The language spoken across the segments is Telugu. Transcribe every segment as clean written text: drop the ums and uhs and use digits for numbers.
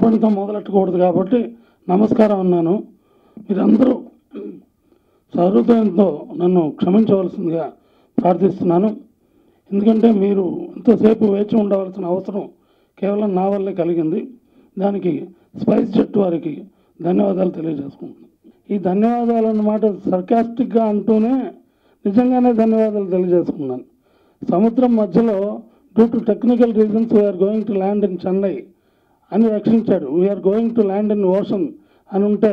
క్షమాపణతో మొదలెట్టకూడదు కాబట్టి నమస్కారం అన్నాను. మీరందరూ సహృదయంతో నన్ను క్షమించవలసిందిగా ప్రార్థిస్తున్నాను. ఎందుకంటే మీరు ఇంతసేపు వేచి ఉండవలసిన అవసరం కేవలం నా వల్లే కలిగింది. దానికి స్పైస్ జెట్ వారికి ధన్యవాదాలు తెలియజేసుకుంటున్నాను. ఈ ధన్యవాదాలు అన్నమాట సర్కాస్టిక్గా అంటూనే నిజంగానే ధన్యవాదాలు తెలియజేసుకున్నాను. సముద్రం మధ్యలో due to technical reasons we're going to land in Chennai అని రక్షించాడు. We're going to land in ocean అని ఉంటే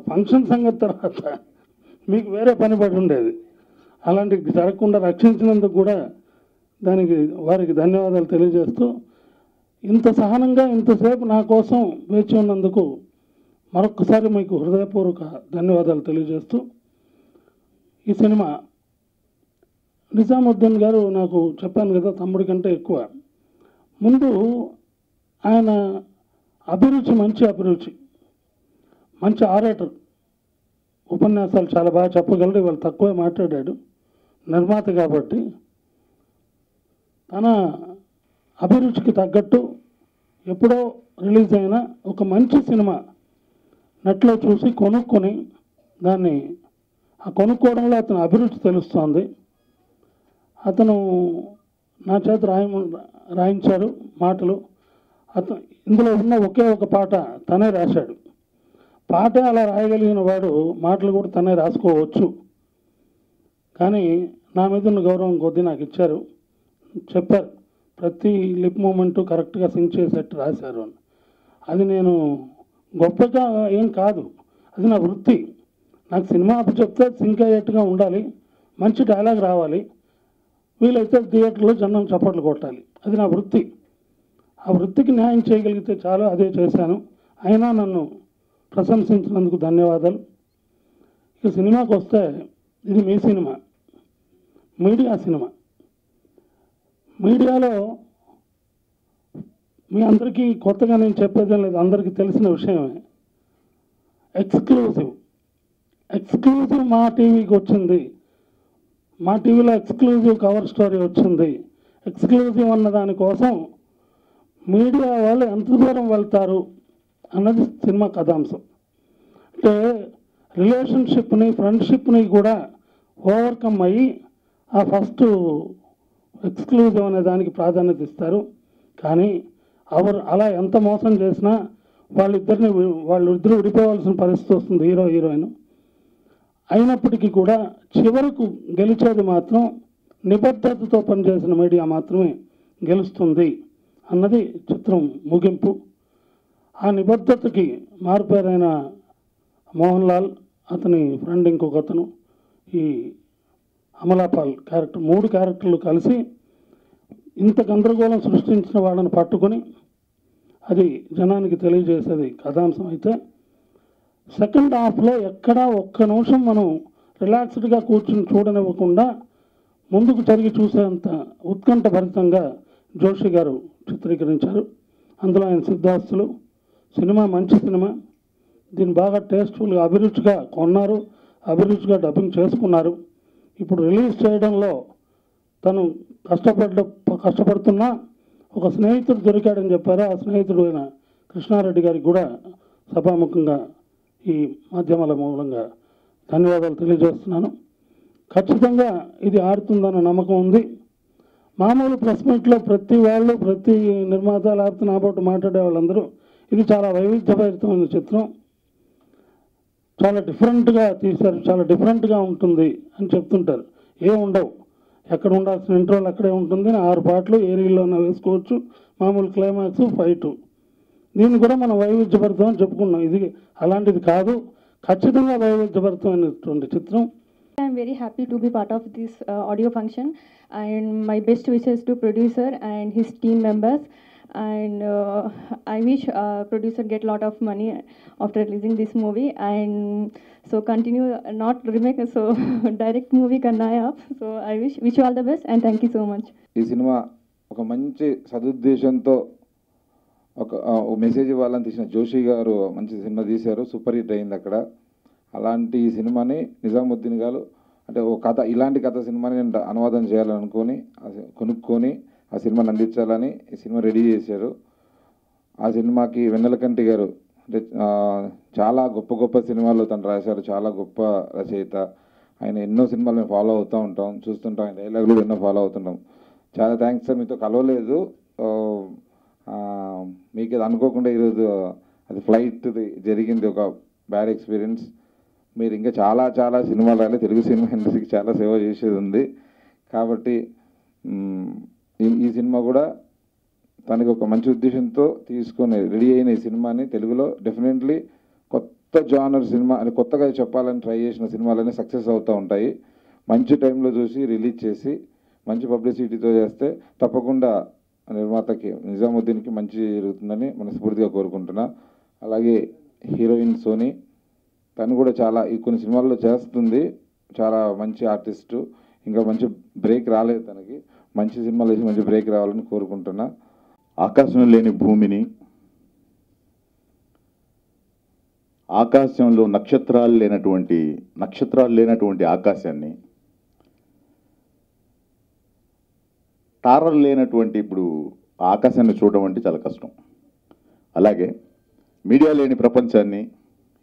ఫంక్షన్ సంగతి తర్వాత మీకు వేరే పని పడి ఉండేది. అలాంటివి జరగకుండా రక్షించినందుకు కూడా దానికి వారికి ధన్యవాదాలు తెలియజేస్తూ, ఇంత సహనంగా ఇంతసేపు నా కోసం వేచి ఉన్నందుకు మరొకసారి మీకు హృదయపూర్వక ధన్యవాదాలు తెలియజేస్తూ, ఈ సినిమా నిజాముద్దీన్ గారు నాకు చెప్పాను కదా తమ్ముడి కంటే ఎక్కువ. ముందు ఆయన అభిరుచి మంచి అభిరుచి, మంచి ఆరేటర్, ఉపన్యాసాలు చాలా బాగా చెప్పగలడు. ఇవాళ తక్కువే మాట్లాడాడు, నిర్మాత కాబట్టి. తన అభిరుచికి తగ్గట్టు ఎప్పుడో రిలీజ్ అయిన ఒక మంచి సినిమా నెట్లో చూసి కొనుక్కొని దాన్ని ఆ కొనుక్కోవడంలో అతని అభిరుచి తెలుస్తోంది. అతను నా చేత రాయించారు మాటలు. అతను ఇందులో ఉన్న ఒకే ఒక పాట తనే రాశాడు. పాటే అలా రాయగలిగిన వాడు మాటలు కూడా తనే రాసుకోవచ్చు. కానీ నా మీద ఉన్న గౌరవం కొద్దీ నాకు ఇచ్చారు. చెప్పారు ప్రతి లిప్ మూమెంటు కరెక్ట్గా సింక్ చేసేట్టు రాశారు అని. అది నేను గొప్పగా ఏం కాదు, అది నా వృత్తి. నాకు సినిమా అప్పు చెప్తే సింక్ అయ్యేట్టుగా ఉండాలి, మంచి డైలాగ్ రావాలి, వీలైతే థియేటర్లో జనం చప్పట్లు కొట్టాలి. అది నా వృత్తి. ఆ వృత్తికి న్యాయం చేయగలిగితే చాలు, అదే చేశాను. అయినా నన్ను ప్రశంసించినందుకు ధన్యవాదాలు. ఇక సినిమాకి వస్తే, ఇది మీ సినిమా, మీడియా సినిమా. మీడియాలో మీ అందరికీ కొత్తగా నేను చెప్పేదేం లేదు, అందరికీ తెలిసిన విషయమే. ఎక్స్క్లూజివ్ మా టీవీకి వచ్చింది, మా టీవీలో ఎక్స్క్లూజివ్ కవర్ స్టోరీ వచ్చింది. ఎక్స్క్లూజివ్ అన్న దానికోసం మీడియా వాళ్ళు ఎంత దూరం వెళ్తారు అన్నది సినిమా కథాంశం. అంటే రిలేషన్షిప్ని, ఫ్రెండ్షిప్ని కూడా ఓవర్కమ్ అయ్యి ఆ ఫస్ట్ ఎక్స్క్లూజివ్ అనే దానికి ప్రాధాన్యత ఇస్తారు. కానీ అలా ఎంత మోసం చేసినా వాళ్ళిద్దరు విడిపోవాల్సిన పరిస్థితి వస్తుంది, హీరో హీరోయిన్. అయినప్పటికీ కూడా చివరకు గెలిచేది మాత్రం నిబద్ధతతో పనిచేసిన మీడియా మాత్రమే గెలుస్తుంది అన్నది చిత్రం ముగింపు. ఆ నిబద్ధతకి మారుపేరైన మోహన్ లాల్, అతని ఫ్రెండ్ ఇంకొక అతను, ఈ అమలాపాల్ క్యారెక్టర్, 3 క్యారెక్టర్లు కలిసి ఇంత గందరగోళం సృష్టించిన వాళ్ళని పట్టుకొని అది జనానికి తెలియజేసేది కథాంశం. అయితే సెకండ్ హాఫ్లో ఎక్కడా ఒక్క నిమిషం మనం రిలాక్స్డ్గా కూర్చుని చూడనివ్వకుండా ముందుకు జరిగి చూసేంత ఉత్కంఠభరితంగా జోషి గారు చిత్రీకరించారు. అందులో ఆయన సిద్ధాస్తులు. సినిమా మంచి సినిమా. దీన్ని బాగా టేస్ట్ఫుల్గా అభిరుచిగా కొన్నారు, అభిరుచిగా డబ్బింగ్ చేసుకున్నారు. ఇప్పుడు రిలీజ్ చేయడంలో తను కష్టపడుతున్నా ఒక స్నేహితుడు దొరికాడని చెప్పారు. ఆ స్నేహితుడు అయిన కృష్ణారెడ్డి గారికి కూడా సభాముఖంగా ఈ మాధ్యమాల మూలంగా ధన్యవాదాలు తెలియజేస్తున్నాను. ఖచ్చితంగా ఇది ఆడుతుందన్న నమ్మకం ఉంది. మామూలు ప్రెస్ మీట్లో ప్రతి నిర్మాత లేకపోతే నాబోటు మాట్లాడే వాళ్ళందరూ ఇది చాలా వైవిధ్యభరితమైన చిత్రం, చాలా డిఫరెంట్గా తీశారు, చాలా డిఫరెంట్గా ఉంటుంది అని చెప్తుంటారు. ఏముండవు, ఎక్కడ ఉండాల్సిన ఇంట్రోల్ అక్కడే ఉంటుంది. 6 పాటలు ఏ రీల్లోనే వేసుకోవచ్చు, మామూలు క్లైమాక్స్, ఫైటు. దీన్ని కూడా మనం వైవిధ్యభరితం అని చెప్పుకున్నాం. ఇది అలాంటిది కాదు, ఖచ్చితంగా వైవిధ్యభరితమైనటువంటి చిత్రం. I am very happy to be part of this audio function, and my best wishes to producer and his team members, and I wish producer get lot of money after releasing this movie, and so continue not remake, so direct movie karna hai aap. So I wish you all the best and thank you so much. ఈ సినిమా ఒక మంచి సదుద్దేశంతో ఒక మెసేజ్ ఇవ్వాలని తీసిన జోషి గారు మంచి సినిమా తీశారు, సూపర్ హిట్ అయింది అక్కడ. అలాంటి ఈ సినిమాని నిజాముద్దీన్ గారు అంటే ఒక కథ, ఇలాంటి కథ సినిమాని నేను అనువాదం చేయాలని కొనుక్కొని ఆ సినిమాని అందించాలని ఈ సినిమా రెడీ చేశారు. ఆ సినిమాకి వెన్నెలకంటి గారు అంటే చాలా గొప్ప గొప్ప సినిమాలు తను రాశారు, చాలా గొప్ప రచయిత. ఆయన ఎన్నో సినిమాలు మేము ఫాలో అవుతూ ఉంటాం, చూస్తుంటాం, ఆయన డైలాగులు ఎన్నో ఫాలో అవుతుంటాం. చాలా థ్యాంక్స్ సార్, మీతో కలవలేదు, మీకు అది అనుకోకుండా ఈరోజు అది ఫ్లైట్ జరిగింది, ఒక బ్యాడ్ ఎక్స్పీరియన్స్. మీరు ఇంకా చాలా చాలా సినిమాలు రాలే, తెలుగు సినిమా ఇండస్ట్రీకి చాలా సేవ చేసేది ఉంది. కాబట్టి ఈ సినిమా కూడా తనకి ఒక మంచి ఉద్దేశంతో తీసుకొని రెడీ అయిన ఈ సినిమాని తెలుగులో డెఫినెట్లీ కొత్త జానర్ సినిమా అని కొత్తగా చెప్పాలని ట్రై చేసిన సినిమాలన్నీ సక్సెస్ అవుతూ ఉంటాయి. మంచి టైంలో చూసి రిలీజ్ చేసి మంచి పబ్లిసిటీతో చేస్తే తప్పకుండా నిర్మాతకి నిజాముద్దీన్కి మంచి జరుగుతుందని మనస్ఫూర్తిగా కోరుకుంటున్నా. అలాగే హీరోయిన్ సోనీ, తను కూడా చాలా ఈ కొన్ని సినిమాల్లో చేస్తుంది, చాలా మంచి ఆర్టిస్టు, ఇంకా మంచి బ్రేక్ రాలేదు తనకి, మంచి సినిమాలు వేసి మంచి బ్రేక్ రావాలని కోరుకుంటున్నా. ఆకాశం లేని భూమిని, ఆకాశంలో నక్షత్రాలు లేనటువంటి ఆకాశాన్ని, తారలు లేనటువంటి ఇప్పుడు ఆకాశాన్ని చూడడం అంటే చాలా కష్టం. అలాగే మీడియా లేని ప్రపంచాన్ని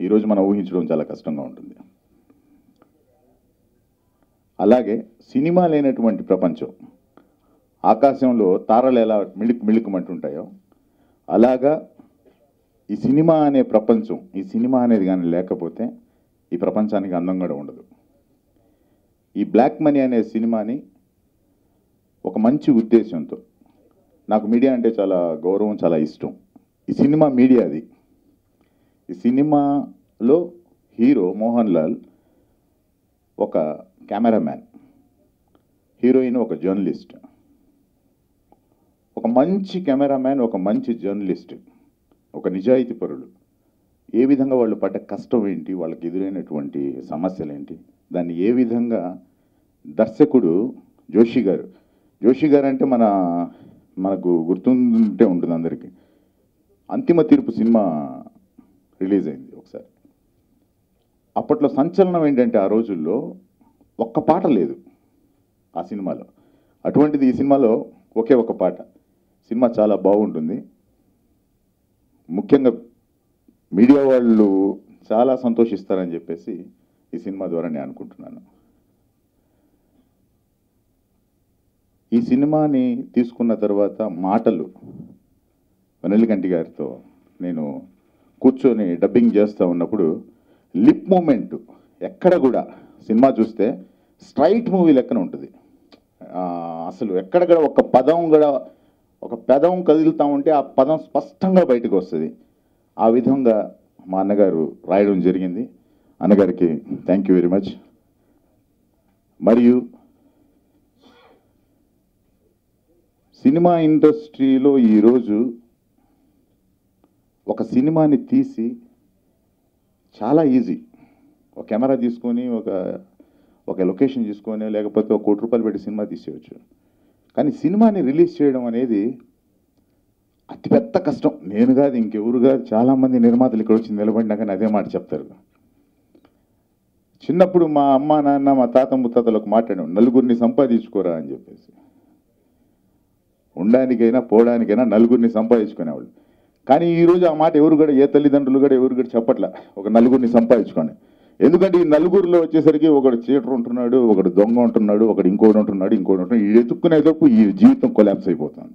ఈరోజు మనం ఊహించడం చాలా కష్టంగా ఉంటుంది. అలాగే సినిమా లేనటువంటి ప్రపంచం, ఆకాశంలో తారలు ఎలా మిళుకుమంటుంటాయో అలాగా ఈ సినిమా అనే ప్రపంచం, ఈ సినిమా అనేది కానీ లేకపోతే ఈ ప్రపంచానికి అందం కూడా ఉండదు. ఈ బ్లాక్ మనీ అనే సినిమాని ఒక మంచి ఉద్దేశంతో, నాకు మీడియా అంటే చాలా గౌరవం, చాలా ఇష్టం. ఈ సినిమా మీడియాది. ఈ సినిమాలో హీరో మోహన్ లాల్ ఒక కెమెరామ్యాన్, హీరోయిన్ ఒక జర్నలిస్ట్. ఒక మంచి కెమెరామ్యాన్, ఒక మంచి జర్నలిస్ట్, ఒక నిజాయితీ పరుడు ఏ విధంగా వాళ్ళు పడ్డ కష్టం ఏంటి, వాళ్ళకి ఎదురైనటువంటి సమస్యలు ఏంటి, దాన్ని ఏ విధంగా దర్శకుడు జోషి గారు అంటే మనకు గుర్తుంటే ఉంటుంది అందరికీ. అంతిమ తీర్పు సినిమా రిలీజ్ అయింది ఒకసారి. అప్పట్లో సంచలనం ఏంటంటే ఆ రోజుల్లో ఒక్క పాట లేదు ఆ సినిమాలో. అటువంటిది ఈ సినిమాలో ఒకే ఒక పాట. సినిమా చాలా బాగుంటుంది. ముఖ్యంగా మీడియా వాళ్ళు చాలా సంతోషిస్తారని చెప్పేసి ఈ సినిమా ద్వారా నేను అనుకుంటున్నాను. ఈ సినిమాని తీసుకున్న తర్వాత మాటలు వెన్నెలకంటి గారితో నేను కూర్చొని డబ్బింగ్ చేస్తూ ఉన్నప్పుడు లిప్ మూమెంట్ ఎక్కడ కూడా సినిమా చూస్తే స్ట్రైట్ మూవీ లెక్కన ఉంటుంది. అసలు ఎక్కడ కూడా ఒక పెదం కదులుతూ ఉంటే ఆ పదం స్పష్టంగా బయటకు వస్తుంది. ఆ విధంగా మా అన్నగారు రాయడం జరిగింది. అన్నగారికి థ్యాంక్ యూ వెరీ మచ్. మరియు సినిమా ఇండస్ట్రీలో ఈరోజు ఒక సినిమాని తీసి చాలా ఈజీ, ఒక కెమెరా తీసుకొని ఒక లొకేషన్ తీసుకొని లేకపోతే ఒక ₹1 కోటి పెట్టి సినిమా తీసేయచ్చు. కానీ సినిమాని రిలీజ్ చేయడం అనేది అతిపెద్ద కష్టం. నేను కాదు, ఇంకెవరు కాదు, చాలామంది నిర్మాతలు ఇక్కడ వచ్చి నిలబడినా కానీ అదే మాట చెప్తారు. చిన్నప్పుడు మా అమ్మ నాన్న మా తాత ముత్తాతలకు మాట్లాడాం, నలుగురిని సంపాదించుకోరా అని చెప్పేసి. ఉండడానికైనా పోవడానికైనా నలుగురిని సంపాదించుకునేవాళ్ళు. కానీ ఈరోజు ఆ మాట ఎవరు కూడా, ఏ తల్లిదండ్రులు కూడా ఎవరు కూడా చెప్పట్లే, ఒక నలుగురిని సంపాదించుకోండి. ఎందుకంటే ఈ నలుగురిలో వచ్చేసరికి ఒకడు చీటర్ ఉంటున్నాడు, ఒకడు దొంగ ఉంటున్నాడు, ఒకడు ఇంకోటి ఉంటున్నాడు. ఈ ఎత్తుక్కునేటప్పుడు ఈ జీవితం కొలాప్స్ అయిపోతుంది.